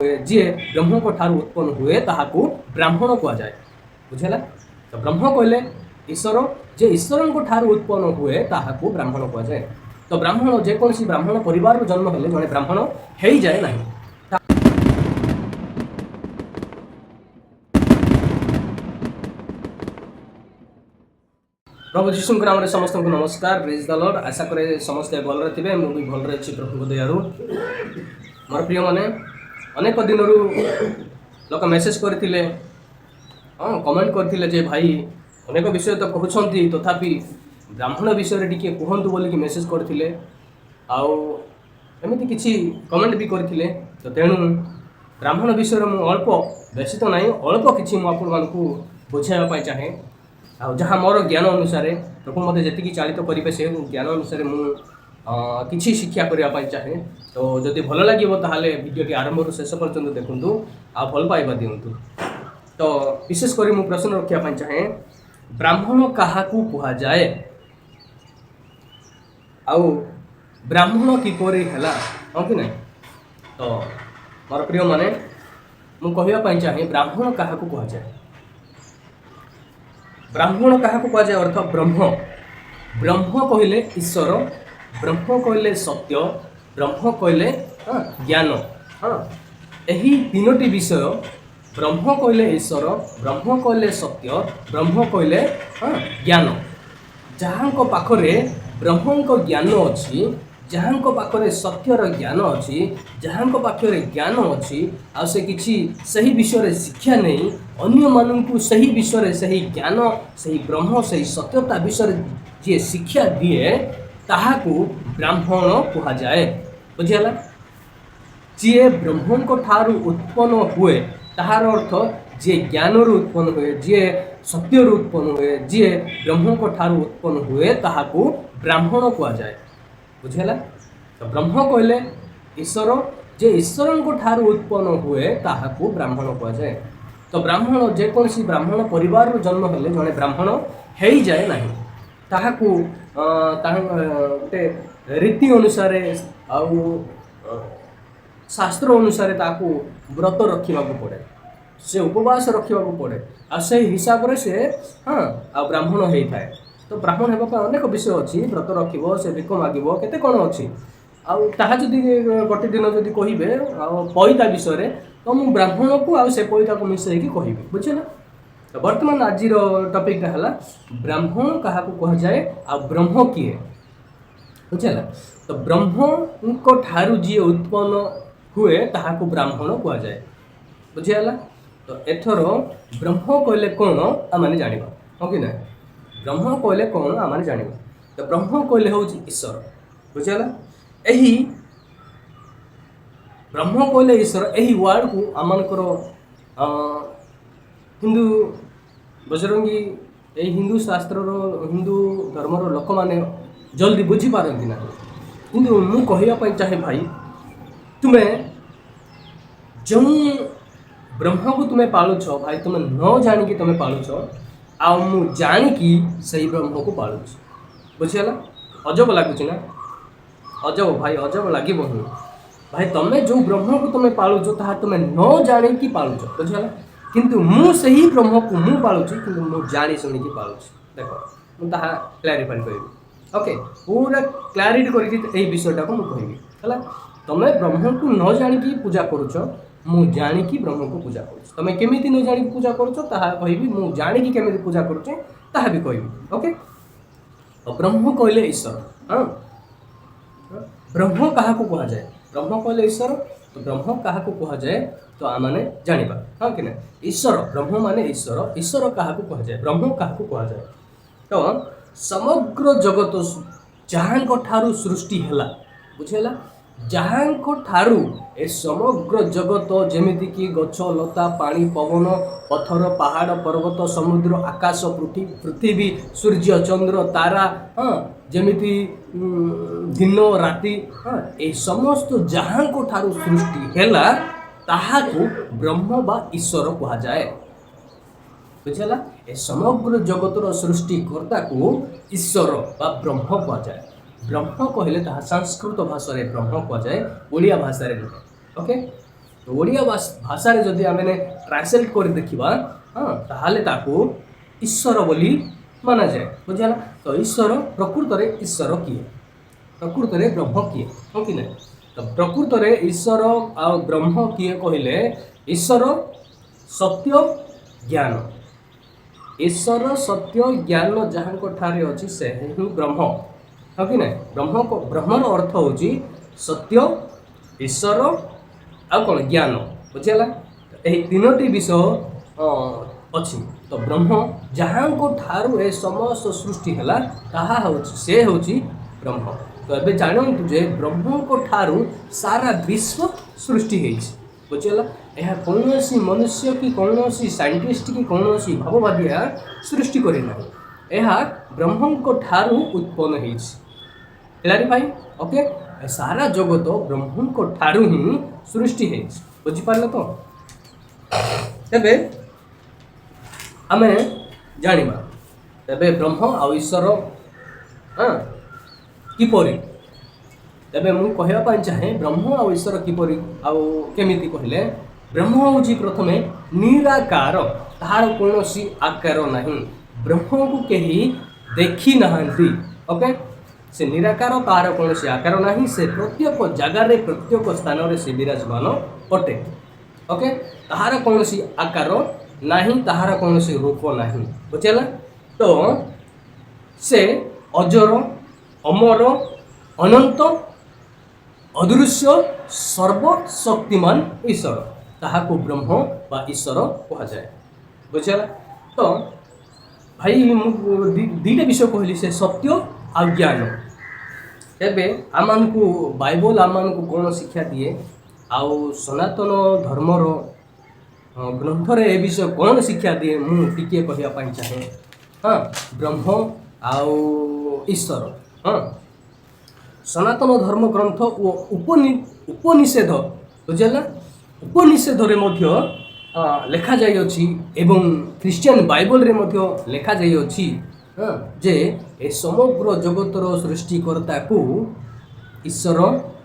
जी ब्रह्म को ठारू उत्पन्न हुए ताहाकू ब्राह्मण कह जाए बुझेला। तो ब्रह्म कहले ईश्वर जे ईश्वर को ठारू उत्पन्न हुए ताहाकू ब्राह्मण कह जाए। तो ब्राह्मण जेकोसी ब्राह्मण परिवार जन्म हेले जड़े ब्राह्मण हो जाए ना। प्रभु जीशु नाम समस्त को नमस्कार। Praise the Lord. आशा करे समस्ते भल थे मुझे भल रही प्रभु दयारू। मोर प्रिय माने अनेक दिन लोक मेसेज करते हाँ कमेंट करते भाई अनेक विषय तो कहते तथापि ब्राह्मण विषय टी कहतु बोलिक मेसेज करते आमती किसी कमेंट भी करते। तो तेणु ब्राह्मण विषय मुझे अल्प बेसी तो ना अल्प कि आपको बुझाइवाई चाहे जहाँ मोर ज्ञान अनुसार प्रभु मत जी चालित करेंगे से ज्ञान अनुसार किसी शिक्षा करने चाहे। तो जदि भल लगे ताहले वीडियो आरंभ शेष पर्यंत देखूँ आ भल पाइबा दिंतु। तो विशेषकर मुझे प्रश्न रखापी चाहे ब्राह्मण क्या कह जाए आउ ब्राह्मण किपर है हाँ कि ना। तो मोर प्रिय माने मुझे कहवाई चाहे ब्राह्मण क्या कह जाए। ब्राह्मण क्या कह जाए अर्थ ब्रह्म। ब्रह्म कहले ईश्वर, ब्रह्म कहले सत्य, ब्रह्म कहले ज्ञान। हाँ यही तीनोटी विषय ब्रह्म कहले ईश्वर, ब्रह्म कहले सत्य, ब्रह्म कहले ज्ञान। जहाँ पाखरे ब्रह्म को ज्ञान अच्छी, जहाँ पाखरे सत्यर ज्ञान अच्छी, जहाँ पाखरे ज्ञान अच्छी आ से किसी सही विषय शिक्षा नहीं अन्य मानू सही विषय सही ज्ञान सही ब्रह्म सही सत्यता विषय जी शिक्षा दिए ताहाकू ब्राह्मण कह जाए बुझीगला। जी ब्रह्म को ठारू उत्पन्न हुए ताहार अर्थ जी ज्ञान उत्पन्न हुए, जी सत्य उत्पन्न हुए, जी ब्रह्म को ठारू उत्पन्न हुए ताहाकू ब्राह्मण कह जाए बुझीगला। तो ब्रह्म कहले ईश्वर, जे ईश्वर को ठारू उत्पन्न हुए ताहाकू ब्राह्मण कह जाए। तो ब्राह्मण जेकोसी ब्राह्मण परिवार जन्म हेले जड़े ब्राह्मण हो जाए ना। ताहाकू गोटे रीति अनुसार आउ शास्त्र अनुसार ताकू व्रत रखा पड़े, से उपवास रखा पड़े आ से हिसाब से हाँ आ ब्राह्मण होता है। तो ब्राह्मण होगा अनेक विषय अच्छी व्रत रखिब से भिक मागिब केते कौन अच्छी आदि गोटे दिन जदि कहे पैता विषय तो मुझे ब्राह्मण को आ से पैता को मिसैकी कहि बुझे ना। तो बर्तमान आज टॉपिक है ब्राह्मण क्या कह जाए आ ब्रह्म किए बुझेगा। तो ब्रह्म को ठारू जी उत्पन्न हुए ताहाकू ब्राह्मण कह जाए बुझीगला। तो एथर ब्रह्म कहले कौन आम जाना हाँ कि ना। ब्रह्म कहले कौन आम जाना। तो ब्रह्म कहले हूँ ईश्वर बुझीगला। यही ब्रह्म कहले ईश्वर यही वर्ड को आमकर हिंदू बजरंगी यही हिंदू शास्त्र हिंदू धर्मर लोक मैंने जल्दी बुझीपारती ना। किंतु मु कहवाई चाहे भाई तुम्हें जो ब्रह्म को तुम्हें पालुछ भाई तुम्हें न जाणिकी तुम्हें पालुछ आ मु जाणिकी सही ब्रह्म को पालुछ बुझीगला। अजब लगुच ना, अजब भाई अजब लगे भाई तुम्हें जो ब्रह्म को तुम्हें पालुछ ताहा तुम्हें न जाणिकी पालुछ बुझीगला। किंतु मु सही ब्रह्म को मु पालुची किंतु मु जानी शुणिकी पालुची। देखो मुझे क्लारीफाई करी ओके पूरा क्लारीटी करके विषयटा को मुझे है तुम्हें ब्रह्म को न जाणिकी पूजा करुच मु जाणिकी ब्रह्म को पूजा करुच। तुम्हें केमिति न जाणिकी पूजा करुच ताहा कहबी, मु जाणिकी केमिति पूजा करुचे ताहा भी कहबी ओके। तो ब्रह्म कहले ईश्वर हाँ ब्रह्म क्या कह जाए। ब्रह्म कहले ईश्वर तो ब्रह्म क्या कह जाए तो आम मैंने जाना हाँ कि ना। ईश्वर ब्रह्म माने ईश्वर, ईश्वर क्या कह जाए ब्रह्म क्या कह जाए। तो समग्र जगत जहाँ ठारू सृष्टि है बुझेगा, जहाँ ठारू ए समग्र जगत जमीक गछ लता पानी पवन पथर पहाड़ पर्वत समुद्र आकाश पृथ्वी सूर्य चंद्र तारा हाँ जमीती दिन राति हाँ ये समस्त जहाँ ठारू सृष्टि है ताहाकू ब्रह्म बा ईश्वर कह जाए बुझेगा। ए समग्र जगतर सृष्टिकर्ता को ईश्वर बा ब्रह्म कह जाए। ब्रह्म कहले संस्कृत भाषा ब्रह्म कह जाए, ओडिया भाषा नुहे ओके। ଓଡ଼ିଆ ଭାଷାରେ ଯଦି ଆମେ ଟ୍ରାନ୍ସଲେଟ୍ କରି ଦେଖିବା ତାହେଲେ ତାକୁ ଈଶ୍ୱର ବୋଲି ମାନାଯାଏ। ବୁଝିଲା? ତ ଈଶ୍ୱର ପ୍ରକୃତରେ ଈଶ୍ୱର କିଏ? ପ୍ରକୃତରେ ବ୍ରହ୍ମ କିଏ? ହଁ କି ନାହିଁ? ତ ପ୍ରକୃତରେ ଈଶ୍ୱର ଆଉ ବ୍ରହ୍ମ କିଏ କହିଲେ ଈଶ୍ୱର ସତ୍ୟ ଜ୍ଞାନ। ଈଶ୍ୱର ସତ୍ୟ ଜ୍ଞାନ ଯାହାଙ୍କ ଠାରେ ଅଛି ସେ ହିଁ ବ୍ରହ୍ମ। ହଁ କି ନାହିଁ? ବ୍ରହ୍ମର ଅର୍ଥ ହେଉଛି ସତ୍ୟ, ଈଶ୍ୱର ଆଉ କ'ଣ ଜ୍ଞାନ। ବୁଝିଗଲା? ଏହି ତିନୋଟି ବିଷୟ ଅଛି। ତ ବ୍ରହ୍ମ ଯାହାଙ୍କ ଠାରୁ ଏ ସମସ୍ତ ସୃଷ୍ଟି ହେଲା ତାହା ହେଉଛି ସେ ହେଉଛି ବ୍ରହ୍ମ। ତ ଏବେ ଜାଣନ୍ତୁ ଯେ ବ୍ରହ୍ମଙ୍କ ଠାରୁ ସାରା ବିଶ୍ୱ ସୃଷ୍ଟି ହେଇଛି। ବୁଝିଗଲା? ଏହା କୌଣସି ମନୁଷ୍ୟ କି କୌଣସି ସାଇଣ୍ଟିଷ୍ଟ କି କୌଣସି ଭାବବାଦୀଆ ସୃଷ୍ଟି କରିନାହିଁ। ଏହା ବ୍ରହ୍ମଙ୍କ ଠାରୁ ଉତ୍ପନ୍ନ ହେଇଛି। କ୍ଲାରିଫାଇ? ଓକେ? ସାରା ଜଗତ ବ୍ରହ୍ମଙ୍କ ଠାରୁ ହିଁ ସୃଷ୍ଟି ହେଇଛି। ବୁଝିପାରିଲ ତ? ତେବେ ଆମେ ଜାଣିବା ତେବେ ବ୍ରହ୍ମ ଆଉ ଈଶ୍ୱର କିପରି? ତେବେ ମୁଁ କହିବା ପାଇଁ ଚାହେଁ ବ୍ରହ୍ମ ଆଉ ଈଶ୍ୱର କିପରି ଆଉ କେମିତି କହିଲେ ବ୍ରହ୍ମ ହେଉଛି ପ୍ରଥମେ ନିରାକାର, ତାହାର କୌଣସି ଆକାର ନାହିଁ। ବ୍ରହ୍ମକୁ କେହି ଦେଖି ନାହାନ୍ତି। ଓକେ? ସେ ନିରାକାର, ତାହାର କୌଣସି ଆକାର ନାହିଁ। ସେ ପ୍ରତ୍ୟେକ ଜାଗାରେ ପ୍ରତ୍ୟେକ ସ୍ଥାନରେ ସେ ବିରାଜମାନ ଅଟେ। ଓକେ? ତାହାର କୌଣସି ଆକାର ନାହିଁ, ତାହାର କୌଣସି ରୂପ ନାହିଁ। ବୁଝିଲା? ତ ସେ ଅଜର, ଅମର, ଅନନ୍ତ, ଅଦୃଶ୍ୟ, ସର୍ବଶକ୍ତିମାନ ଈଶ୍ୱର। ତାହାକୁ ବ୍ରହ୍ମ ବା ଈଶ୍ୱର କୁହାଯାଏ। ବୁଝିଲା? ତ ଭାଇ ମୁଁ ଦୁଇଟା ବିଷୟ କହିଲି, ସେ ସତ୍ୟ ଆଉ ଜ୍ଞାନ। ତେବେ ଆମମାନଙ୍କୁ ବାଇବଲ ଆମମାନଙ୍କୁ କ'ଣ ଶିକ୍ଷା ଦିଏ ଆଉ ସନାତନ ଧର୍ମର ଗ୍ରନ୍ଥରେ ଏ ବିଷୟ କ'ଣ ଶିକ୍ଷା ଦିଏ ମୁଁ ଟିକିଏ କହିବା ପାଇଁ ଚାହେଁ। ବ୍ରହ୍ମ ଆଉ ଈଶ୍ୱର। ସନାତନ ଧର୍ମ ଗ୍ରନ୍ଥ ଓ ଉପନିଷେଧ, ବୁଝିଲା? ଉପନିଷେଧରେ ମଧ୍ୟ ଲେଖାଯାଇଅଛି ଏବଂ ଖ୍ରୀଷ୍ଟିଆନ ବାଇବଲରେ ମଧ୍ୟ ଲେଖାଯାଇଅଛି ଯେ ଏ ସମଗ୍ର ଜଗତର ସୃଷ୍ଟିକର୍ତ୍ତାକୁ ଈଶ୍ୱର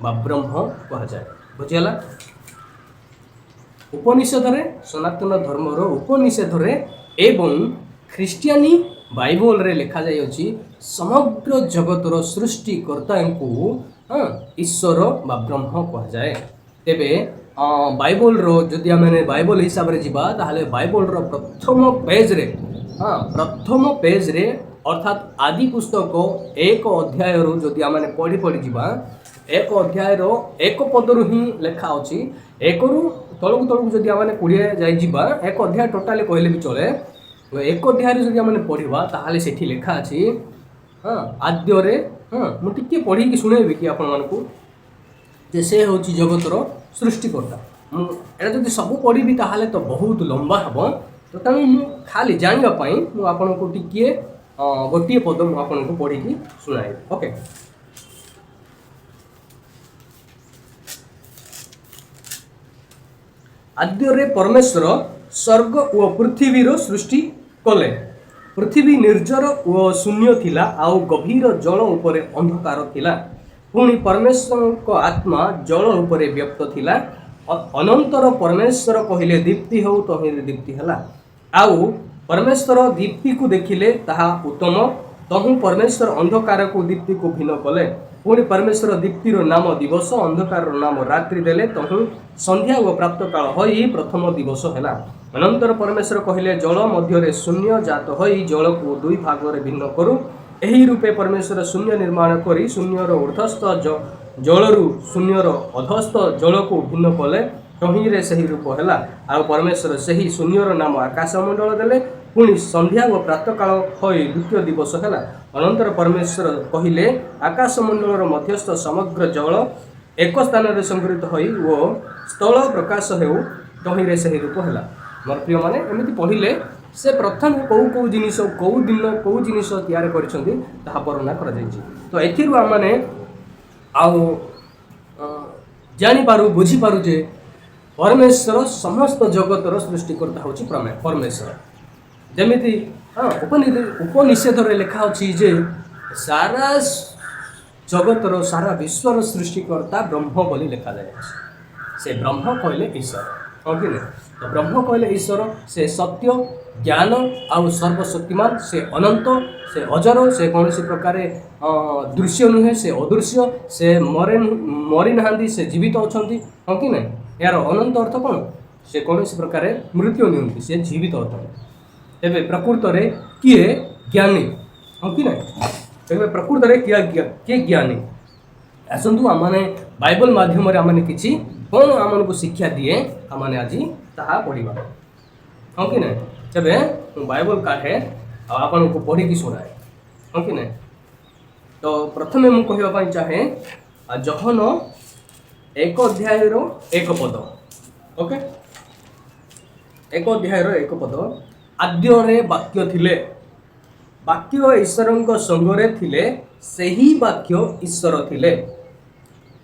ବା ବ୍ରହ୍ମ କୁହାଯାଏ। ବୁଝିଗଲା? ଉପନିଷେଧରେ, ସନାତନ ଧର୍ମର ଉପନିଷେଧରେ ଏବଂ ଖ୍ରୀଷ୍ଟିଆନୀ ବାଇବଲରେ ଲେଖାଯାଇଅଛି ସମଗ୍ର ଜଗତର ସୃଷ୍ଟିକର୍ତ୍ତାଙ୍କୁ ଈଶ୍ୱର ବା ବ୍ରହ୍ମ କୁହାଯାଏ। ତେବେ ବାଇବଲର ଯଦି ଆମେ ବାଇବଲ ହିସାବରେ ଯିବା ତାହେଲେ ବାଇବଲର ପ୍ରଥମ ପେଜରେ ଅର୍ଥାତ୍ ଆଦି ପୁସ୍ତକ 1 ଅଧ୍ୟାୟରୁ ଯଦି ଆମେ ପଢ଼ି ଯିବା 1 ଅଧ୍ୟାୟର 1 ପଦରୁ ହିଁ ଲେଖା ଅଛି। 1ରୁ ତଳକୁ ଯଦି ଆମେ 20 ଯାଇ ଯିବା 1 ଅଧ୍ୟାୟ ଟୋଟାଲି କହିଲେ ବି ଚଳେ। 1 ଅଧ୍ୟାୟରେ ଯଦି ଆମେ ପଢ଼ିବା ତାହେଲେ ସେଠି ଲେଖା ଅଛି ଆଦ୍ୟରେ ମୁଁ ଟିକେ ପଢ଼ିକି ଶୁଣେଇବି କି ଆପଣମାନଙ୍କୁ ଯେ ସେ ହେଉଛି ଜଗତର ସୃଷ୍ଟିକର୍ତ୍ତା। ମୁଁ ଏଇଟା ଯଦି ସବୁ ପଢ଼ିବି ତାହେଲେ ତ ବହୁତ ଲମ୍ବା ହେବ। ତ ତେଣୁ ମୁଁ ଖାଲି ଜାଣିବା ପାଇଁ ମୁଁ ଆପଣଙ୍କୁ ଟିକିଏ ଗୋଟିଏ ପଦ ମୁଁ ଆପଣଙ୍କୁ ପଢ଼ିକି ଶୁଣାଇବି। ଓକେ? ଆଦ୍ୟରେ ପରମେଶ୍ୱର ସ୍ୱର୍ଗ ଓ ପୃଥିବୀର ସୃଷ୍ଟି କଲେ। ପୃଥିବୀ ନିର୍ଜର ଓ ଶୂନ୍ୟ ଥିଲା, ଆଉ ଗଭୀର ଜଳ ଉପରେ ଅନ୍ଧକାର ଥିଲା। ପୁଣି ପରମେଶ୍ୱରଙ୍କ ଆତ୍ମା ଜଳ ଉପରେ ବ୍ୟକ୍ତ ଥିଲା। ଅନନ୍ତର ପରମେଶ୍ୱର କହିଲେ ଦୀପ୍ତି ହେଉ, ତହିଁରେ ଦୀପ୍ତି ହେଲା। ଆଉ ପରମେଶ୍ୱର ଦୀପ୍ତିକୁ ଦେଖିଲେ ତାହା ଉତ୍ତମ। ତହୁଁ ପରମେଶ୍ୱର ଅନ୍ଧକାରକୁ ଦୀପ୍ତିକୁ ଭିନ୍ନ କଲେ। ପୁଣି ପରମେଶ୍ୱର ଦୀପ୍ତିର ନାମ ଦିବସ, ଅନ୍ଧକାରର ନାମ ରାତ୍ରି ଦେଲେ। ତହୁଁ ସନ୍ଧ୍ୟା ଓ ପ୍ରାପ୍ତକାଳ ହୋଇ ପ୍ରଥମ ଦିବସ ହେଲା। ଅନନ୍ତର ପରମେଶ୍ୱର କହିଲେ ଜଳ ମଧ୍ୟରେ ଶୂନ୍ୟ ଜାତ ହୋଇ ଜଳକୁ 2 ଭାଗରେ ଭିନ୍ନ କରୁ। ଏହି ରୂପେ ପରମେଶ୍ୱର ଶୂନ୍ୟ ନିର୍ମାଣ କରି ଶୂନ୍ୟର ଊର୍ଦ୍ଧ୍ୱସ୍ଥ ଜଳରୁ ଶୂନ୍ୟର ଅଧସ୍ଥ ଜଳକୁ ଭିନ୍ନ କଲେ। ତହିଁରେ ସେହି ରୂପ ହେଲା। ଆଉ ପରମେଶ୍ୱର ସେହି ଶୂନ୍ୟର ନାମ ଆକାଶମଣ୍ଡଳ ଦେଲେ। ପୁଣି ସନ୍ଧ୍ୟା ଓ ପ୍ରାତଃକାଳ ହୋଇ ଦ୍ୱିତୀୟ ଦିବସ ହେଲା। ଅନନ୍ତର ପରମେଶ୍ୱର କହିଲେ ଆକାଶମଣ୍ଡଳର ମଧ୍ୟସ୍ଥ ସମଗ୍ର ଜଳ ଏକ ସ୍ଥାନରେ ସଂଗୃହୀତ ହୋଇ ଓ ସ୍ଥଳ ପ୍ରକାଶ ହେଉ। ତହିଁରେ ସେହି ରୂପ ହେଲା। ମୋର ପ୍ରିୟମାନେ, ଏମିତି ପଢ଼ିଲେ ସେ ପ୍ରଥମେ କେଉଁ ଜିନିଷ କେଉଁ ଦିନ କେଉଁ ଜିନିଷ ତିଆରି କରିଛନ୍ତି ତାହା ବର୍ଣ୍ଣନା କରାଯାଇଛି। ତ ଏଥିରୁ ଆମମାନେ ଆଉ ଜାଣିପାରୁ ବୁଝିପାରୁ ଯେ ପରମେଶ୍ୱର ସମସ୍ତ ଜଗତର ସୃଷ୍ଟିକର୍ତ୍ତା ହେଉଛି ପରମେଶ୍ୱର। ଯେମିତି ଉପନିଷେଧରେ ଲେଖା ଅଛି ଯେ ସାରା ଜଗତର ସାରା ବିଶ୍ୱର ସୃଷ୍ଟିକର୍ତ୍ତା ବ୍ରହ୍ମ ବୋଲି ଲେଖାଯାଇଛି। से ब्रह्म कहले ईश्वर हाँ कि नहीं तो ब्रह्म कहले ईश्वर से सत्य ज्ञान आउ सर्वशक्तिमान से अनंत से अजर से कौन प्रकार दृश्य नुहे से अदृश्य से मरी ना से जीवित अच्छा हाँ कि नहीं यार अनंत अर्थ कौन से कौन प्रकार मृत्यु नुहति से जीवित अच्छा तेरे प्रकृत में किए ज्ञानी हाँ कि नहीं तेरे प्रकृत में किए ज्ञानी आसतु आम बाइबल माध्यम आम कि कौन आम को शिक्षा दिए आम आज ताहा पढ़ा हाँ कि नहीं तेरे बाइबल काटे आपन को पढ़ी की शुणाए हाँ कि नहीं तो प्रथमे मु कहवाई चाहे जहन 1 अध्याय 1 पद ओके 1 अध्याय 1 पद आद्यरे वाक्य थिले वाक्य ईश्वर संगरे थिले सही वाक्य ईश्वर थिले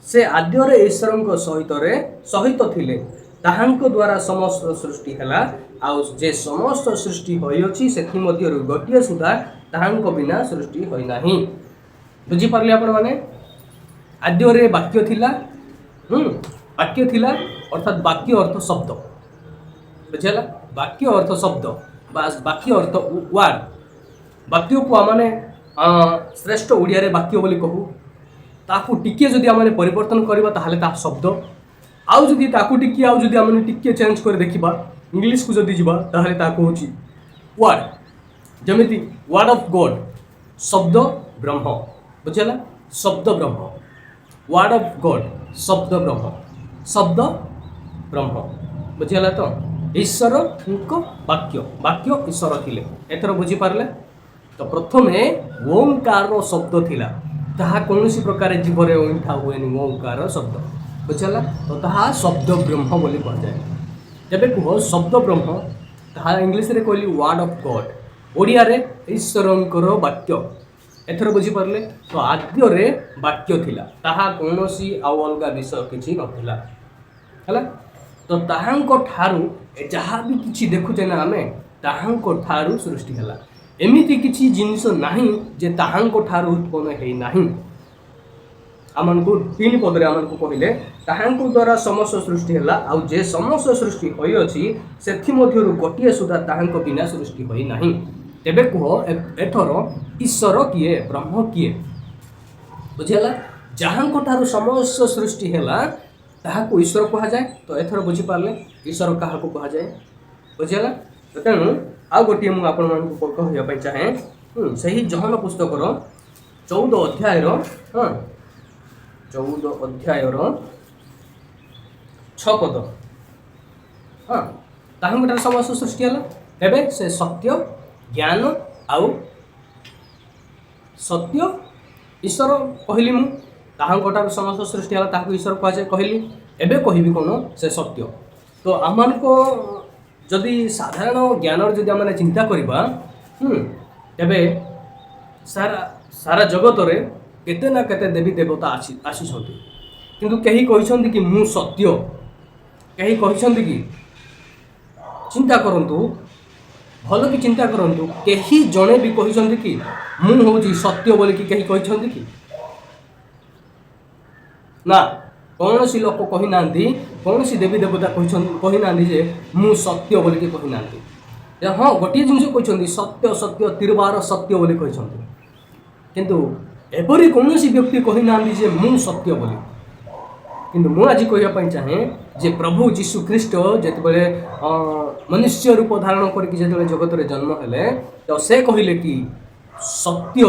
से आद्यरे ईश्वर सहित थिले ताहांको द्वारा समस्त सृष्टि हैला आउ जे समस्त सृष्टि होइछि सेथि मध्यरु गोटिए सुधा ताहांको बिना सृष्टि होई नाही बुझी पारले आपण माने आद्यरे वाक्य थिला वाक्य थिला अर्थात वाक्य अर्थ शब्द बुझला वाक्य अर्थ शब्द बास वाक्य अर्थ वर्ड वाक्य को आमने श्रेष्ठ ओडिया रे वाक्य बोली कहू ताकू टिके जदि आमने परिवर्तन करबा ताहाले ता शब्द आउ जदि ताकू टिके आउ जदि आमने टिके चेंज कर देखिबा इंग्लिश को जदि जीवा ताहाले ताकू होची वर्ड जेमिति वर्ड ऑफ गॉड शब्द ब्रह्म बुझला शब्द ब्रह्म वर्ड ऑफ गॉड शब्द ब्रह्म बुझला तो ईश्वर वाक्य वाक्य ईश्वर थिले एथर बुझी पारले तो प्रथमे ओंकार शब्द थिला ताहा कौनसी प्रकार जीवरे उठा हुएनि ओंकार शब्द बुझला तो ताहा शब्द ब्रह्म बोली कह जाए तेबे कह शब्द ब्रह्म ताहा इंग्लिश रे कहली वर्ड ऑफ गॉड ओडिया रे ईश्वरंकर वाक्य एथर बुझी पारले तो आद्य रे वाक्य थिला ताहा कौनसी आउ अलगा विषय किछि नथिला हला तो ताहांको ठारू जहाँ भी किछि देखुचे ना आमे ताहांको ठारू सृष्टि हला एमिति किछि जिनिस नाही जे ताहांको ठारू उत्पन्न हेई नाही आमनको 3 पदरे आमनको कहिले ताहांको द्वारा समस्त सृष्टि हला आउ जे समस्त सृष्टि होई अछि सेथि मध्यरु गोटिए सुधा ताहांको बिना सृष्टि होई नाही तेबे कह एथर ईश्वर किए ब्रह्म किए बुझिला जहाँको ठारू समस्त सृष्टि हला ताहाको ईश्वर कहा जाए तो एथर बुझी पारले ईश्वर काहाको कहा जाए बुझिला तो तेणु आ गोटे मु आपण मानकु कहया पई चाहे सही जहन पुस्तकर 14 अध्याय 14 अध्याय 6 पद हाँ ताहांको समस्त सृष्टि हला तेबे से सत्य ज्ञान आउ सत्य ईश्वर कहली मु ताहांकोटार समस्त सृष्टि हला ताहाको ईश्वर कह जाए कहली एबे कहिबी कोन से सत्य तो आमान को जदि साधारण ज्ञान जदि आम चिंता करबा तेबे सारा जगत रे केते ना केते देवी देवता आसीछंती किंतु कहीं कहिसंती कि मु सत्य कहीं कहिसंती कि चिंता करंतु भल कि चिंता करंतु कहीं जणे भी कहिसंती कि मु होची सत्य बोली कि कहीं कहिसंती कि ना कौन सी लोक कही ना कौन सी देवी देवता कही ना जे मु सत्य बोल कही ना हाँ गोटे जिन कहते सत्य सत्य तिरबार सत्य बोली कहते किंतु एपरी कौन सी व्यक्ति कही ना जे मु सत्य बोली किंतु मु आज कहवाई चाहे जे प्रभु जीशु ख्रीस्ट जिते मनुष्य रूप धारण करके जगत रे जन्म हेले तो से कहले कि सत्य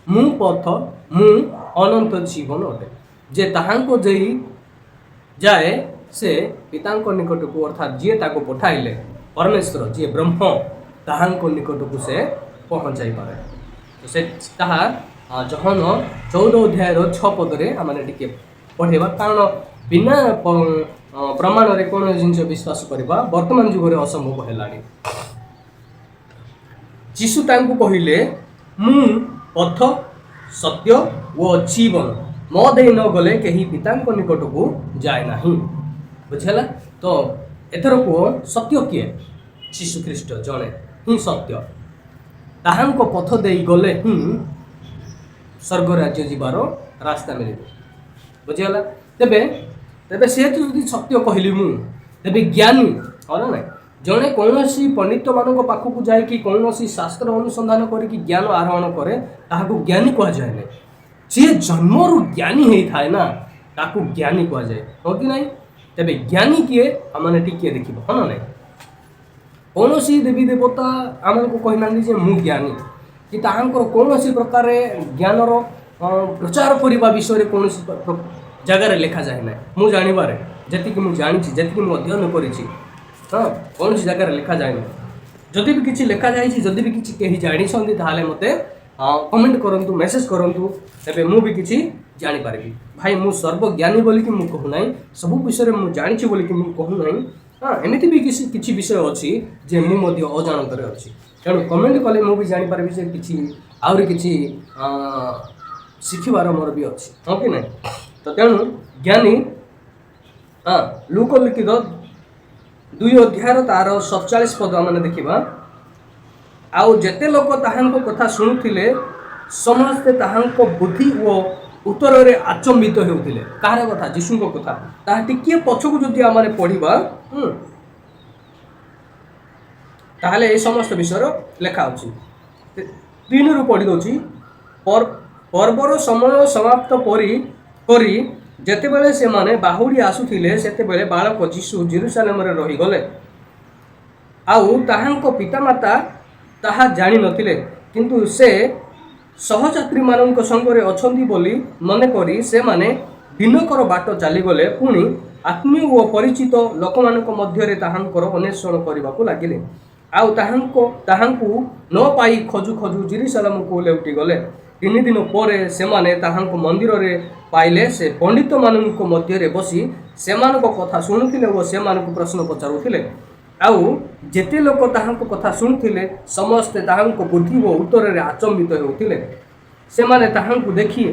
मु पथ मु अनंत जीवन अटे जे ताहांको जई जाए से पितांको निकट को अर्थात जी ताको पठाइले परमेश्वर जी ब्रह्म ताहांको निकट को से पहुँचाई पारे तो से ताहा जहन 14 अध्याय 6 पदरे आमने टिके पढ़ेबा कारण बिना प्रमाण रे कोन जिंस विश्वास करबा वर्तमान जुग रे असंभव हेलानी जीशु तांको कहिले मु पथ सत्य वो जीवन म दे न गले कहीं पितांको निकट को जाए नहीं बुझला तो एथर को सत्य किए जीशु ख्रीस्ट जणे ही सत्य ताहांको पथ दे गले ही स्वर्ग राज्य जीवार रास्ता मिले बुझला तेबे तेबे से तो यदि सत्य कहली मु तेबे ज्ञानी हाँ ना जड़े कौन पंडित मान पाखक जाकि कौन शास्त्र अनुसंधान करके ज्ञान आहरण करे ताहाको ज्ञानी कह जाए ना सी जन्मरू ज्ञानी होता है ना ताकू ज्ञानी कह जाए हाँ कि नहीं तेबे ज्ञानी किए आम टिके देख हाँ ना नहीं कौन देवी देवता आमको कहना मु ज्ञानी कि कौन प्रकार ज्ञानर प्रचार करने विषय कौन जगार लिखा जाए ना मु जानवर जी मुझे जानी जी अध्ययन करी हाँ कौन जगार लिखा जाए ना जदि भी किसी लिखा जाए जदि भी किसी कहीं जानी ताले मते कमेंट करंतु मेसेज करंतु तेबे मु भी किसी जानी पारिबी भाई मु सर्वज्ञानी बोली कि मु कहू नाही सब विषय मु जानी बोली कि मु कहू नाही हाँ एमती भी किसी विषय अच्छी जे मु मध्य अजाणत अच्छी तेणु कमेंट कले मु भी जानी पारिबी जे किछि आउरी किछि शिखिबार मोर भी अच्छी हाँ कि नहीं तो तेणु ज्ञानी हाँ लोकलिखित 2 अध्याय तार 47 पद मैंने देखा आउ जेते लोक ताहांको कथा शुणुथिले समस्ते ताहांको बुद्धि और उत्तर रे आचंबित होउथिले कार कथा जीशुको कथा ता टिके पछकु जदि आमाने पढिबा ताहले ए समस्त विषय लेखा अछि 3 रु पढि दोछि पर्वर समय समाप्त करी जेतेबेले से माने बाहुडी आसुथिले सेतेबेले बालक जीशु जेरूशलेम रे रहि गले आउ ताहांको पितामाता ताहा जानी नथिले किंतु से सहयात्री मानक संगरे अछंती बोली मने करी से माने दिनकर बाट चली गले पुणी आत्मीय और परिचित लोक मानक मध्यरे ताहांकर अन्वेषण करबाकू लागिले आउ ताहांकू न पाई खोजु खोजु जेरूशलेम को लेउटी गले 3 दिन पर से माने ताहांको मंदिर रे पाइले से पंडित मानक मध्यरे बसी सेमानक कथा शुणुथिले और सेमानक प्रश्न पचारुथिले आउ जेते लोक ताहांको कथा शुणुथिले समस्ते ताहांको बुद्धि और उत्तर रे आचंबित होउथिले से माने ताहांको देखि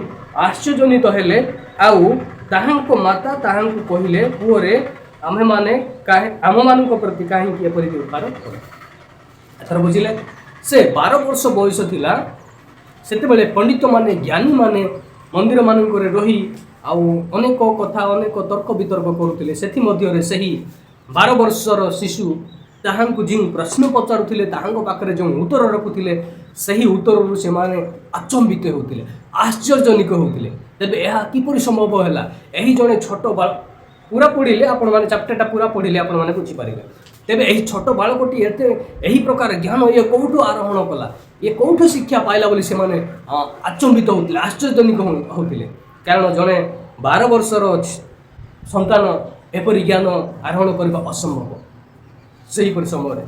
आश्चर्यजनित हेले आउ ताहांको माता ताहांको कहिले पुओ रे आमे माने आम मानक प्रति काहे कि एपरि व्यवहार करे एथर बुझिले से 12 वर्ष बयस थिला सेते बेले पंडित माने ज्ञानी माने मंदिर मानक रे रही आउ अनेक कथा अनेक तर्क वितर्क करुथिले सेथि मध्य रे सही 12 वर्षर शिशु ताहांको जो प्रश्न पचारुथिले ताहांको पाखरे जो उत्तर रखुथिले सही उत्तर से माने आचंबित होउथिले आश्चर्यजनक होउथिले तेबे एहा किपरि संभव हैला एही जने छोट पूरा पढ़िले आपण माने चैप्टरटा पूरा पढ़िले आपण माने बुझी पारिबे तेबे एही छोट बालकटी एते एही प्रकार ज्ञान ये कोठु आरोहण कला ये कोठु शिक्षा पाइला बोली से माने आचंबित होउथिले आश्चर्यजनक होउथिले कारण जने 12 वर्षर संतान एपरि ज्ञान आरोहण करबा असंभव सही पर समय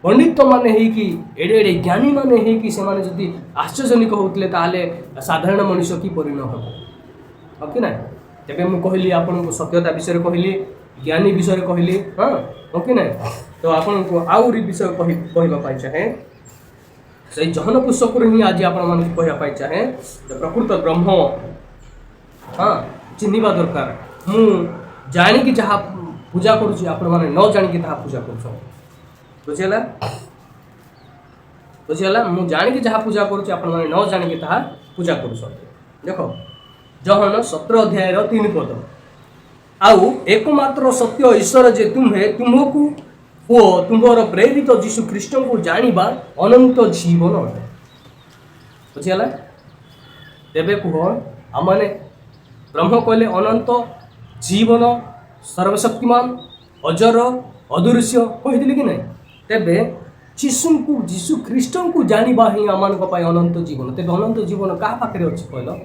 पंडित माने हे कि एडे एडे ज्ञानी माने हे कि से माने जदि आश्चर्यजनक होउथिले ताले साधारण मनुष्य की परिणय हो कि ना तेबे मु कहली आपन को सत्यता विषय कहली ज्ञानी विषय कहली हां ओके ना तो आपन को आउरी विषय कहबा पाइ चाहे सही जहन पुस्तक ही आज आपन मान को कहबा पाइ चाहे प्रकृत ब्रह्म हां चिन्हिबा दरकार मु जानी कि जहा पूजा करूची आपण माने न जानी कि ता पूजा करूछ बुझिला मु जानी कि जहा पूजा करूची आपण माने न जानी कि ता पूजा करूछ देखो जहन 17 अध्याय 3 पद आउ एकमात्र सत्य ईश्वर जे तुम्हे तुमको ओ तुमर प्रेरित जीशु ख्रीष्ट को जानिबा अनंत जीवन अटे बुझिला तेबे कुह आमाने ब्रह्म कहले अनंत जीवन सर्वशक्तिमान अजर अदृश्य कहिदिले कि नहीं तेबे जीशु ख्रीष्ट को जानिबा ही आमान को पाई अनंत जीवन तेबे अनंत जीवन का पाखरे अछि कहलो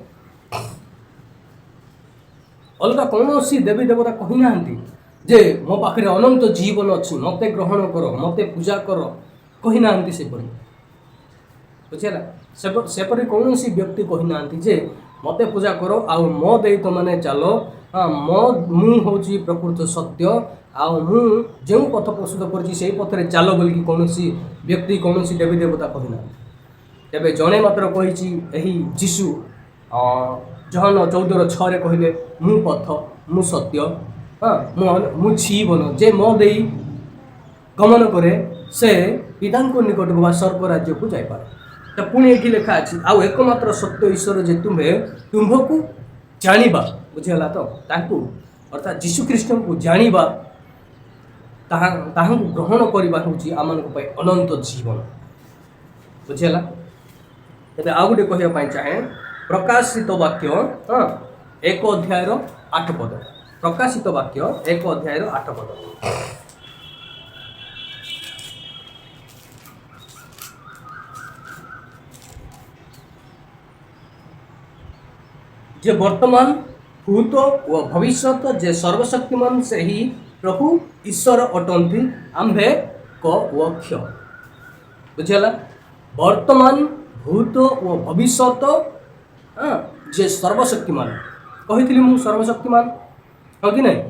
अलगा कौन सी देवी देवता कही ना जे मो पाखे अनंत जीवन अच्छी मते ग्रहण कर मते पूजा कर कही ना सेपरी बुझेगा सेपरी कौन सी व्यक्ति कही ना जे मते पूजा कर आउ मो दे तो माने चलो हाँ मु हूँ प्रकृत सत्य आउ मु जो पथ प्रस्तुत कर पथरे चल बोलिकी कौन सी व्यक्ति कौन सी देवी देवता कही ना तेबे जड़े मात्र कही जीशु जहन 14:6 कहले मु पथ मु सत्य हाँ मु जीवन जे मो दे गमन करे से पिता निकट को स्वर्ग राज्य को जापारे तो पुणी ये लिखा अच्छी आउ एकमात्र सत्य ईश्वर जे तुम्हें तुम्भको जानिबा बुझीगला तो ताकू अर्थात जीशु ख्रीष्ट को जानिबा ताहां ग्रहण करवा हूँ आम अनंत जीवन बुझेगा। तेज आउ गोटे कहवाई चाहे प्रकाशित वाक्य हाँ 1 अध्यायर 8 पद प्रकाशित वाक्य 1 अध्यायर 8 पद जे वर्तमान भूत व भविष्यत जे सर्वशक्तिमान से ही प्रभु ईश्वर अटंती आम्भे क वक्ष बुझेगा। वर्तमान भूत व भविष्यत जे सर्वशक्तिमान कही मु सर्वशक्तिमान हाँ कि नहीं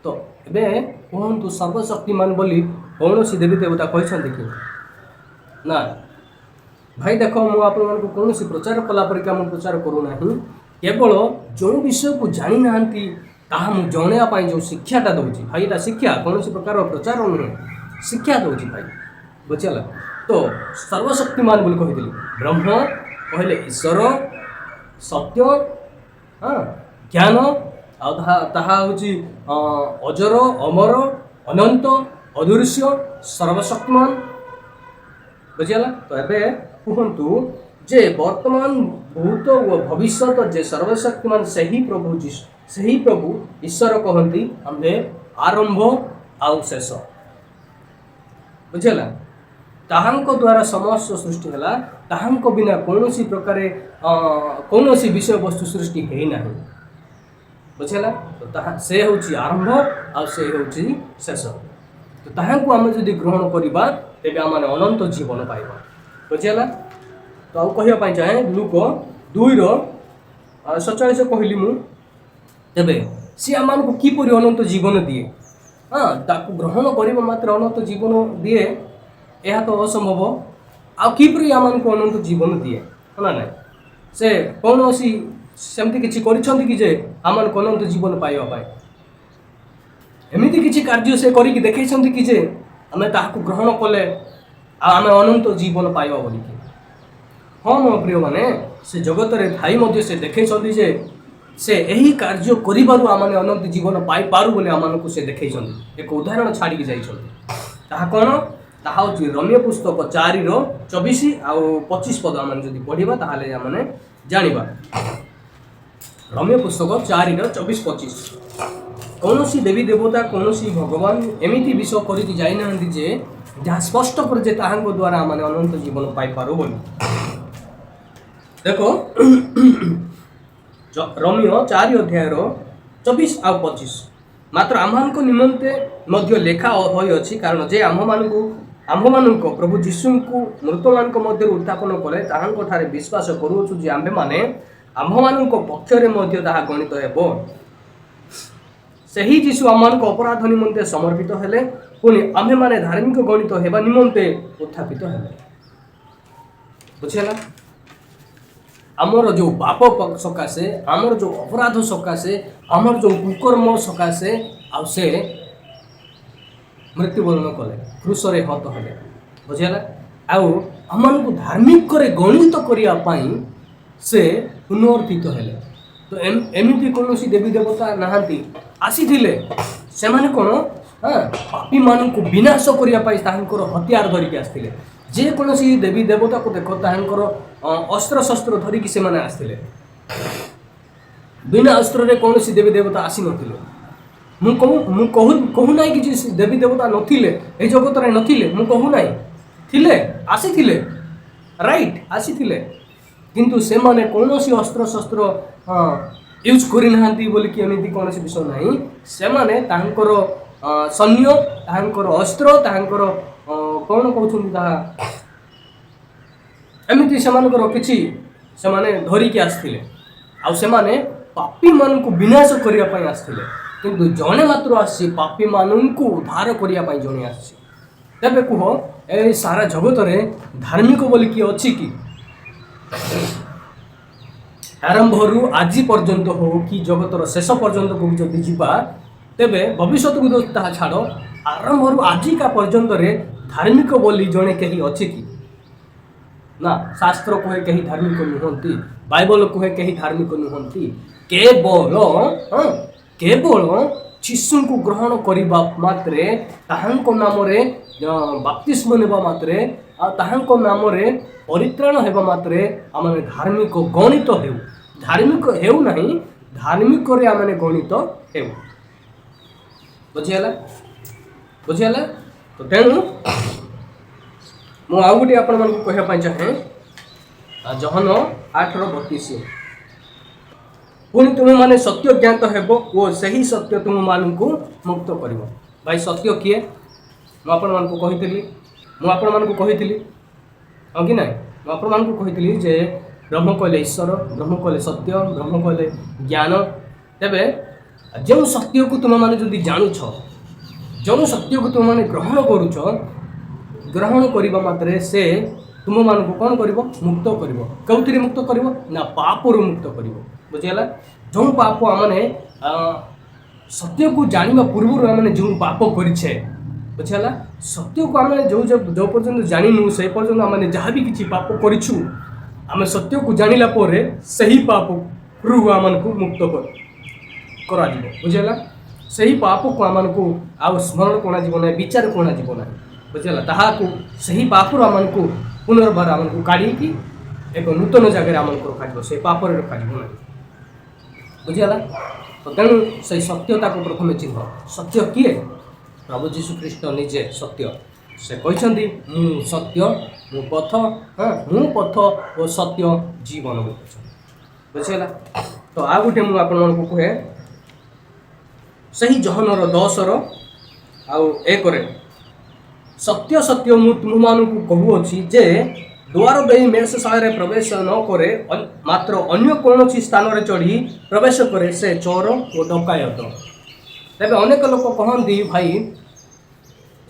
तो ए कहतु सर्वशक्तिमान बोली कौन सी देवी देवता कहते कि ना भाई देख मुझे कौन प्रचार कला परिका मुझे प्रचार करूना केवल जो विषय को जानी ना जनवाई जो शिक्षाटा दूसरी भाई ये शिक्षा कौन प्रकार प्रचार नुहे शिक्षा दूसरी भाई बुझेगा। तो सर्वशक्तिमान बोली कही ब्रह्म कहले ईश्वर सत्य हाँ ज्ञान आउची अजर अमर अनंत अदृश्य सर्वशक्तिमान बुझेगा। तो ये कहतु जे वर्तमान भूत व भविष्यत जे सर्वशक्तिमान से ही प्रभु ईश्वर कहती आम्भे आरंभ आउ शेष बुझेगा। ताहांक द्वारा समस्त सृष्टि है ताहांक बिना कौन प्रकार कौन विषय वस्तु सृष्टि है ना बुझेगा। तो से हूँ आरंभ आ से हूँ शेष तो ताहांको आम जदि ग्रहण करवा तेज आम अनंत जीवन पाइबा बुझेगा। तो आउ कहवाई चाहे लुक 2:47 कहली मु तेबे सी आम को किपर अनंत जीवन दिए हाँ ताकू ग्रहण करने मात्र अनंत जीवन दिए यह तो असंभव आउ किपर आम को अनंत जीवन दिए है ना से कौन सेमती किसी कि जे आम को अनंत जीवन पाइबा एमती किसी कार्य से करके देखते कि जे आम ताकू ग्रहण कले आम अनंत जीवन पाइबा बोलिकी हाँ मो प्रिय माने से जगत रे थाई मध्य से देखे जे से यही कार्य करिबारु आमाने अनंत जीवन पाई पारु बोले आमानकु से देखे एक उदाहरण छाड़ी के ताहा कौन ताहा होची रम्य पुस्तक 4:24 आउ 25 पद आम जदि पढ़िबा ताहाले आमाने जानिबा। रम्य पुस्तक 4:24-25 कौन देवी देवता कौन भगवान एमती विषय करके जाई नाहंती जे जहाँ स्पष्ट कर जे ताहांको द्वारा आमाने अनंत जीवन पाई पारु बोली देखो रम्य 4 अध्यायर 24 आउ 25 मात्र आम्हानको निमंते मध्य लेखा होई अछि कारण जे आम्भमानको प्रभु जीशुଙ୍କୁ मृतमानଙ୍କ मध्य उत्थापन कले ताहांको ठारे विश्वास करूछु जे आम्भे माने आम्भमानको पक्षरे मध्य ताहा गणित हेबो सही जीशु आम्हानको अपराध निमंते समर्पित हेले पुनि आम्भे माने धार्मिक गणित हेबा निमंते उत्थापित हेले बुझेला। आमर जो पाप सकाशे आमर जो अपराध सकाशे आमर जो कुकर्म सकाशे आ से मृत्युवरण कले क्रूसरे हत हेले बुझेगा। आउ आम धार्मिक गणित करने से पुनर्थित हेले तो एमती कौन देवी देवता नहांती आसी से माने कौन हाँ पापी मान को विनाश करने हथियार धरिकी आसते जेकोसी देवी देवता को देख तांकर अस्त्र शस्त्र धरिकी से माने आसते बिना अस्त्र रे कौन देवी देवता आसी नथिले कहूना कि देवी देवता नथिले ए जगत रे नथिले मु कहूना थिले आसीथिले राइट आसीथिले किंतु से माने कौनसी अस्त्र शस्त्र यूज करि नाहंती बोली कि एमिति कौनसी विषय नाही से माने तांकर सैन्य तांकर अस्त्र तांकर कौन कहउछन ता एमिति सेमानकर किछि सेमाने धरिकी आसथिले आ सेमाने पापी मान को विनाश करिया पई आसथिले किंतु जने मात्र आसी पापी मान को उद्धार करिया पई जने आसी तबे कुह ए सारा जगत रे धार्मिक बोली कि अछि कि आरंभरू आज पर्यंत हो कि जगतर शेष पर्यंत को जदि जीवा तेबे भविष्य को ताहा छाड़ आरंभरू आजिका पर्यंत रे धार्मिक बोली जने कही अछि कि ना शास्त्र कहे कहीं धार्मिक नुहंती बाइबल कहे कहीं धार्मिक नुहंती केवल यीशु को ग्रहण करने मात्रे ताहांको नामरे बाप्तिस्म नेबा मात्रे ताहांको नामरे परित्राण हेबा मात्रे आमे धार्मिक गणित हेउ धार्मिक हेउ नहीं धार्मिक रे आमे गणित हेउ बुझियाला तो तेणु मु आउ गोटे आपण मन को कहया चाहे जहन 8:32 पुणी तुम माने सत्य ज्ञात हेबो ओ सही सत्य तुम मान को मुक्त करिवो भाई सत्य किए मु आपण मन को कहितली हाँ कि ना आपण मान को कहितली जे ब्रह्म कहले ईश्वर ब्रह्म कहले सत्य ब्रह्म कहले ज्ञान तेबे जो सत्य को तुम माने जदि जानुछ जो सत्य को तुम माने ग्रहण करूछ ग्रहण करबा मात्रे से तुम मान को कौन करिवो मुक्त करिवो कौथिरे मुक्त करिवो ना पापरु मुक्त करिवो बुझिला जो पाप आमने सत्य को जानिबा पूर्व आमने जो पाप करिछे बुझिला सत्य को आमने जो पर्यंत जानिनु से पर्यंत आमने जहाँ भी किछि पाप करिछु आमे सत्य को जानिला पोरे सही पाप रु आमन को मुक्त करा दिबो बुझिला सही पाप को आमन को आ स्मरण कोना जीवन विचार कोना जीवन बुझिला ताहा को सही पाप रु आमन को पुनर्बार आमन को काढ़ी की एक नूतन जगह आमन को रखा से पाप रे रखा ना बुझिला तो तेणु से सत्यता को प्रथम चिन्ह सत्य किए प्रभु जीशु ख्रीष्ट निजे सत्य से कहते मु सत्य मु पथ हाँ मु पथ और सत्य जीवन बुझिला तो आ गोटे मु आपण को कहे सही जहनर 10 आउ 1 सत्य सत्य मु तुम मान को कहूँगी जे द्वार देई मेष सारे प्रवेश न करे मात्र अन्य कौन स्थान रे चढ़ी प्रवेश करे से चोर और डकायत तेरे अनेक लोक कहती भाई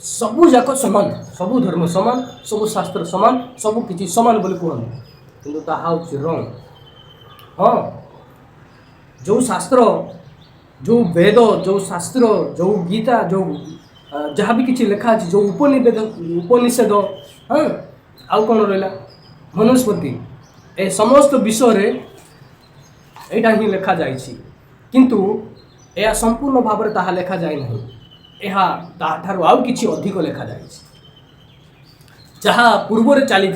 सबू जाक समान सबू धर्म समान सबू शास्त्र समान सबू किछि समान बोली कहते किंतु ताहा होछि रंग हाँ जो शास्त्र जो वेद जो शास्त्र जो गीता जो जहाँ भी किसी लिखा है जो उपनिषेद हाँ आउ कौन रहा मनुस्मृति ए समस्त विषय यहाँ ही लिखा जाए किंतु यह संपूर्ण भाव में ताहा लिखा जाए नहीं यह ताठारु आउ किछि अधिक लिखा जाए जहाँ पूर्व चली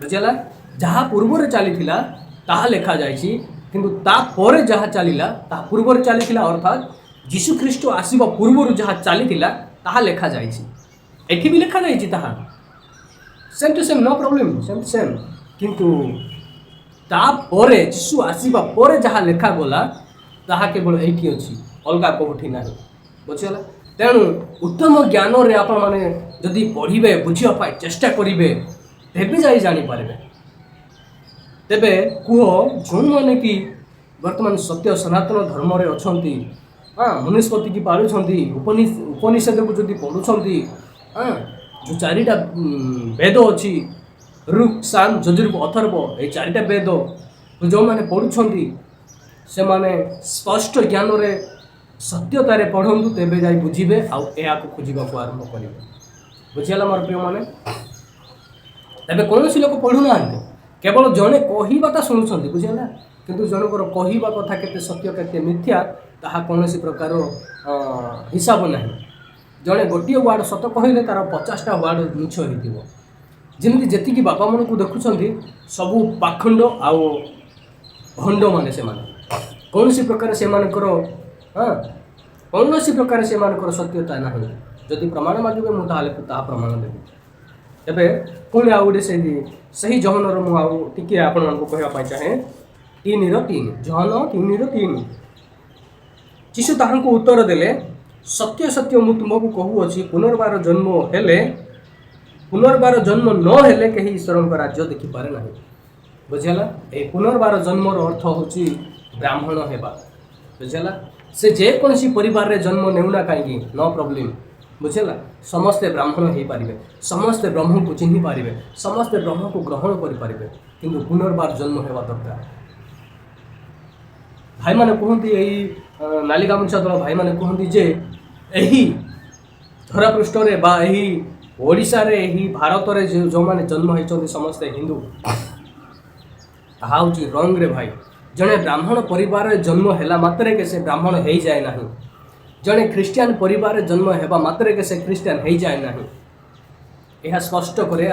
बुझला जहाँ पूर्व चली ताहा लिखा जाए किंतु तापर जहाँ चलला ता पूर्व चली अर्थात जीशु ख्रीष्ट आसवा पूर्व जहाँ चली ताहा लिखा जाए एठी भी लिखा जाए ताहा same to same no problem same to same किंतु तापर जीशु आसवा पर जहाँ लिखा गला ताहा केवल एठी अछि अलगा कोठी नाही बुझला तेणु उत्तम ज्ञान रे आपण माने जदि पढ़िबे बुझिया पाई चेष्टा करिवे तेबे जाई जानि पारबे तेबे कुह जो माने कि वर्तमान सत्य सनातन धर्म रे अछंती हाँ मनुस्मृति की पालुछंती उपनिषद को जदि पढ़ुछंती हाँ जो चारिटा वेद अच्छी ऋक् साम यजुर्वेद अथर्व ये चारिटा वेद जो मैंने पढ़ुछंती से माने स्पष्ट ज्ञान रे सत्यतार पढ़ंतु तेबे जाई बुझिबे आउ एहा को खोजिबा को आरंभ करिबे बुझिला मोर प्रिय माने तेबे कोनोसी लोक पढ़ु नांते केवल जने कहिबाटा सुनुछंती बुझिला किंतु जनकर कहिबा कथा केते सत्य केते मिथ्या ताहा कोनोसी प्रकार हिसाब नाही जड़े गोटे वार्ड सत कहले तार 50टा वार्ड मिछ होइतिबो जेमति जेतिकी बापा मन को देखुछंती सबु पाखंड आउ भंड माने से माने कोनोसी प्रकार से मानकर हाँ कौनसी प्रकार से मानकर सत्यता ना जदि प्रमाण मागिबे मु ताले ता प्रमाण देबी एबे पुणी आउ गोटे सही जहनर मु आउ टिके आपण मानको कहबा पाई चाहे 3:3 जहन 3:3 जीशु ताहांको उत्तर देले सत्य सत्य मु तुमको कहूअछि पुनर्बार जन्म हेले पुनर्बार जन्म न हेले कहीं ईश्वर राज्य देखि पारे नाही बुझला ए पुनर्बार जन्मर अर्थ होछि ब्राह्मण हेबा बुझला से जेकोसी परिवार रे जन्म नेउना कहीं नो प्रॉब्लम बुझला समस्ते ब्राह्मण हो पारे समस्ते ब्रह्म को चिन्ह पारे समस्ते ब्रह्म को ग्रहण कर पारे किंतु पुनर्बार जन्म हेबा दरकार भाई माने कहती यही नाली गामुछा दल भाई माने कहती जे यही धरा पृष्ठ रे बा यही ओडिशा रे यही भारत रे जो माने जन्म होइछन्ति समस्ते हिंदू ताहा होछि रंग रे भाई जड़े ब्राह्मण परिवार जन्म है मात्र के से ब्राह्मण हो जाए ना। जड़े ख्रीस्टियान परिवार जन्म होगा मात्र के से ख्रीस्टियान हो जाए ना। यह स्पष्ट करे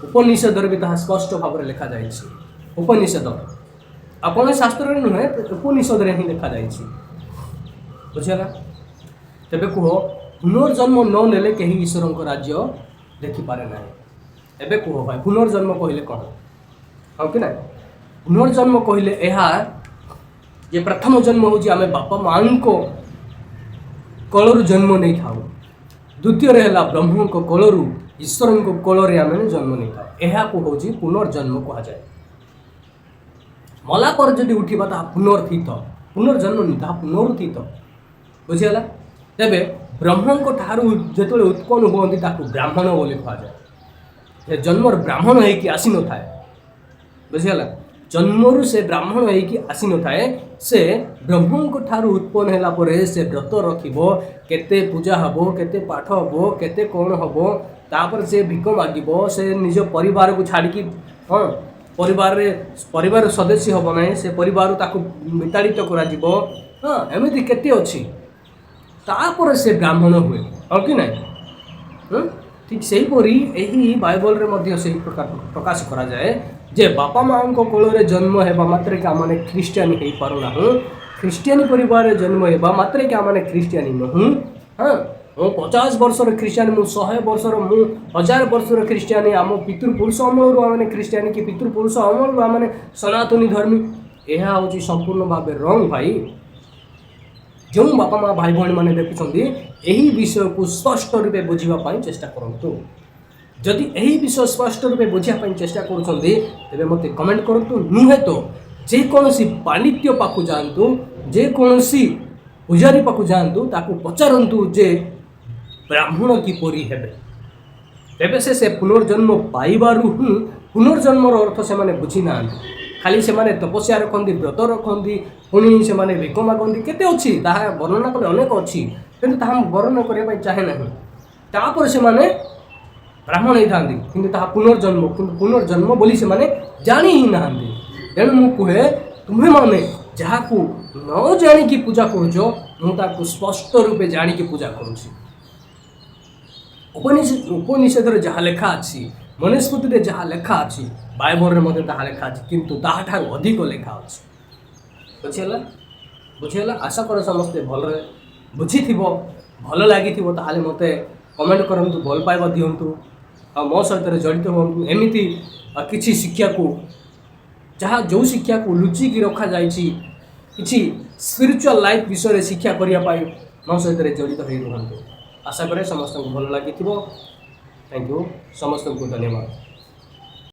उपनिषद भी ताहा स्पष्ट भाव में लिखा जाए। उपनिषद आपण शास्त्र नुहे उपनिषद ही लिखा जाए। बुझेगा तेरे कह पुनर्जन्म न नेले कहीं ईश्वर को राज्य देखिपारे ना। एबे कह भाई पुनर्जन्म कहले कौन हाँ कि ना। पुनर्जन्म कहले ये प्रथम जन्म हूँ आम बापा माँ को कलर जन्म नहीं था। द्वितीय है ब्रह्म को कलर ईश्वर को कलर आम जन्म नहीं था। यह हूँ पुनर्जन्म कहुए। मला पर जदि उठा ता पुनर्थित पुनर्जन्म नहीं था पुनरुत्थित। बुझीगला तेरे ब्रह्म को ठारू जो उत्पन्न हुआ ब्राह्मण बोली कहुए। जन्म ब्राह्मण होगी आसी न था। बुझीगला जन्मरू से ब्राह्मण होगी आसी न थाए। से ब्रह्म को ठारू उत्पन्न होला परे से व्रत रखिबो केते पूजा हबो केते पाठ हबो केते कौन हबो तापर से भिक मागिबो से निज परिवार को छाड़ी हाँ परिवार सदस्य हम ना से परिवार ताको विताड़ित करा जीवो हाँ एमती केते अच्छी तापर से ब्राह्मण हुए हाँ कि ना। ठीक से यही बाइबल रे मध्य से प्रकाश करा जाए जे बापा माँ को कोल जन्म होगा मात्र के आम ख्रीस्टियानी हो पारुना। ख्रीस्टियानी परिवार जन्म होगा मात्र के आम ख्रीस्टियानी नुँ। हाँ मु 50 वर्षर ख्रीस्टियानी मु 100 वर्षर मु 1000 वर्षर ख्रीस्टियानी आम पितृपुरुष अमल आम ख्रीस्टियानी कि पितृपुरुष अमल आम सनातनी धर्मी। यह हूँ संपूर्ण भाव रंग भाई। जो बापा माँ भाई भाई मैंने देखुं यही विषय को स्पष्ट रूपे बुझापी चेष्टा करूँ। जदि यही विषय स्पष्ट रूपे बुझापी चेष्टा करें मत कमेंट करूँ। नुहे तो जेकोसी पांडित्य पाखु जातु जेकोसी पूजारी पाखु जातु ताकू पचारतु जे ब्राह्मण किपरि हेबे तेबे से पुनर्जन्म पाइबारु ही पुनर्जन्मर अर्थ से माने बुझी ना। खाली से माने तपस्या रखती व्रत रखती पुणी से माने भिक मागती केते अच्छी ताहा वर्णना कले अनेक अच्छी किंतु ताहा वर्णना करने चाहे ना। तापर से माने ब्राह्मण होता कि पुनर्जन्म बोली से माने जानी ही ना। तेणु मु कहे तुम्हें माने जहाँ को न जाणी पूजा करुच स्पष्ट रूपे जाणी पूजा करुँच। उपनिषद जहाँ लेखा अच्छी मनुस्मृति जहाँ लेखा अच्छी बाइबल में ताहा लेखा अच्छी किंतु ताहा अधिक लेखा अच्छी। बुझीगला बुझीगला आशा कर समस्ते भल बुझी भल लगी मत कमेंट करूँ भल पाइबा दिंतु आ मो सहित जड़ित हूँ। एमती किसी शिक्षा को जहाँ जो शिक्षा को लुचिकी रखा जाए कि स्पिरिचुअल लाइफ विषय शिक्षा करने मो सहित जड़ित हो रुहतु। आशा करे समस्त को भल लगी। थैंक यू समस्त को धन्यवाद।